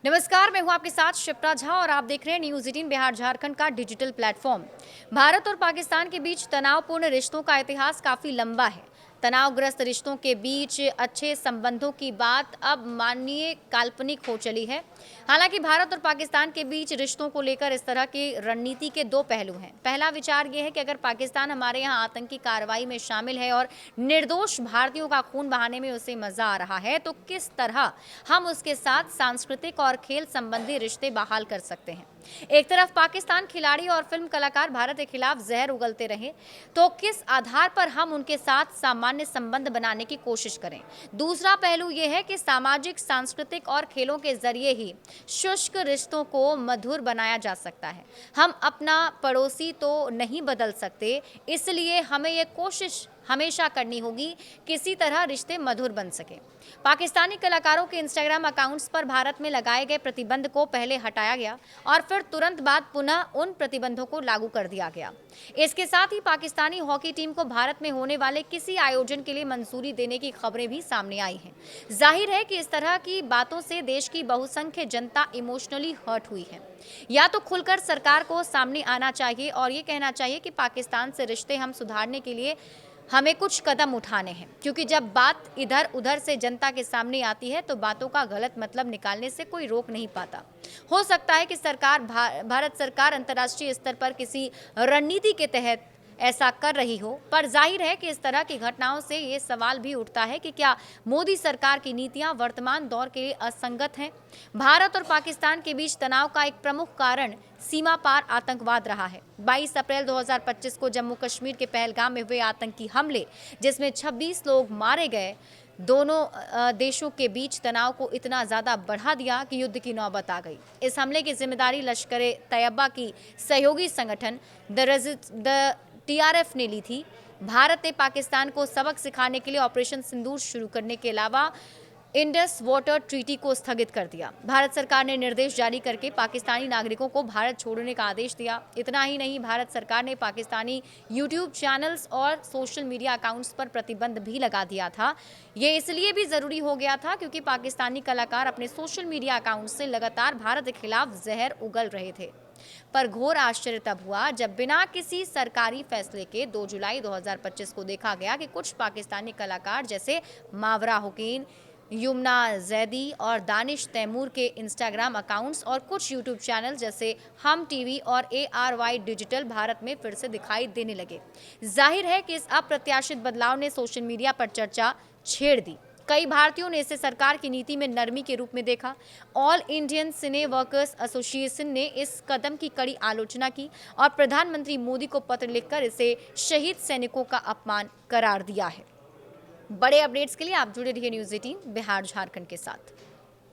नमस्कार, मैं हूं आपके साथ शिप्रा झा और आप देख रहे हैं न्यूज़ 18 बिहार झारखंड का डिजिटल प्लेटफॉर्म। भारत और पाकिस्तान के बीच तनावपूर्ण रिश्तों का इतिहास काफी लंबा है। तनावग्रस्त रिश्तों के बीच अच्छे संबंधों की बात अब माननीय काल्पनिक हो चली है। हालांकि भारत और पाकिस्तान के बीच रिश्तों को लेकर इस तरह की रणनीति के दो पहलू हैं। पहला विचार यह है कि अगर पाकिस्तान हमारे यहाँ आतंकी कार्रवाई में शामिल है और निर्दोष भारतीयों का खून बहाने में उसे मजा आ रहा है, तो किस तरह हम उसके साथ सांस्कृतिक और खेल संबंधी रिश्ते बहाल कर सकते हैं। एक तरफ पाकिस्तान खिलाड़ी और फिल्म कलाकार भारत के खिलाफ जहर उगलते रहे, तो किस आधार पर हम उनके साथ सामान्य संबंध बनाने की कोशिश करें। दूसरा पहलू यह है कि सामाजिक, सांस्कृतिक और खेलों के जरिए ही शुष्क रिश्तों को मधुर बनाया जा सकता है। हम अपना पड़ोसी तो नहीं बदल सकते, इसलिए हमें यह कोशिश हमेशा करनी होगी किसी तरह रिश्ते मधुर बन सके। पाकिस्तानी कलाकारों के इंस्टाग्राम अकाउंट्स पर भारत में लगाए गए प्रतिबंध को पहले हटाया गया और फिर तुरंत बाद पुनः उन प्रतिबंधों को लागू कर दिया गया। इसके साथ ही पाकिस्तानी हॉकी टीम को भारत में होने वाले किसी आयोजन के लिए मंजूरी देने की खबरें भी सामने आई हैं। जाहिर है कि इस तरह की बातों से देश की बहुसंख्य जनता इमोशनली हर्ट हुई है। या तो खुलकर सरकार को सामने आना चाहिए और ये कहना चाहिए कि पाकिस्तान से रिश्ते हम सुधारने के लिए हमें कुछ कदम उठाने हैं, क्योंकि जब बात इधर उधर से जनता के सामने आती है तो बातों का गलत मतलब निकालने से कोई रोक नहीं पाता। हो सकता है कि भारत सरकार अंतर्राष्ट्रीय स्तर पर किसी रणनीति के तहत ऐसा कर रही हो, पर जाहिर है कि इस तरह की घटनाओं से ये सवाल भी उठता है कि क्या मोदी सरकार की नीतियां वर्तमान दौर के लिए असंगत हैं। भारत और पाकिस्तान के बीच तनाव का एक प्रमुख कारण सीमा पार आतंकवाद रहा है। 22 अप्रैल 2025 को जम्मू कश्मीर के पहलगाम में हुए आतंकी हमले, जिसमें 26 लोग मारे गए, दोनों देशों के बीच तनाव को इतना ज़्यादा बढ़ा दिया कि युद्ध की नौबत आ गई। इस हमले की जिम्मेदारी लश्कर-ए-तैयबा की सहयोगी संगठन द TRF ने ली थी। भारत ने पाकिस्तान को सबक सिखाने के लिए ऑपरेशन सिंदूर शुरू करने के अलावा इंडस वाटर ट्रीटी को स्थगित कर दिया। भारत सरकार ने निर्देश जारी करके पाकिस्तानी नागरिकों को भारत छोड़ने का आदेश दिया। इतना ही नहीं, भारत सरकार ने पाकिस्तानी यूट्यूब चैनल्स और सोशल मीडिया अकाउंट्स पर प्रतिबंध भी लगा दिया था। ये इसलिए भी ज़रूरी हो गया था क्योंकि पाकिस्तानी कलाकार अपने सोशल मीडिया अकाउंट से लगातार भारत के खिलाफ जहर उगल रहे थे। पर घोर आश्चर्य तब हुआ जब बिना किसी सरकारी फैसले के 2 जुलाई 2025 को देखा गया कि कुछ पाकिस्तानी कलाकार जैसे मावरा हुसैन, यमुना जैदी और दानिश तैमूर के इंस्टाग्राम अकाउंट्स और कुछ यूट्यूब चैनल जैसे हम टीवी और ARY डिजिटल भारत में फिर से दिखाई देने लगे। जाहिर है कि इस अप्रत्याशित बदलाव ने सोशल मीडिया पर चर्चा छेड़ दी। कई भारतीयों ने इसे सरकार की नीति में नरमी के रूप में देखा। ऑल इंडियन सिने वर्कर्स एसोसिएशन ने इस कदम की कड़ी आलोचना की और प्रधानमंत्री मोदी को पत्र लिखकर इसे शहीद सैनिकों का अपमान करार दिया है। बड़े अपडेट्स के लिए आप जुड़े रहिए न्यूज़ 18 बिहार झारखंड के साथ।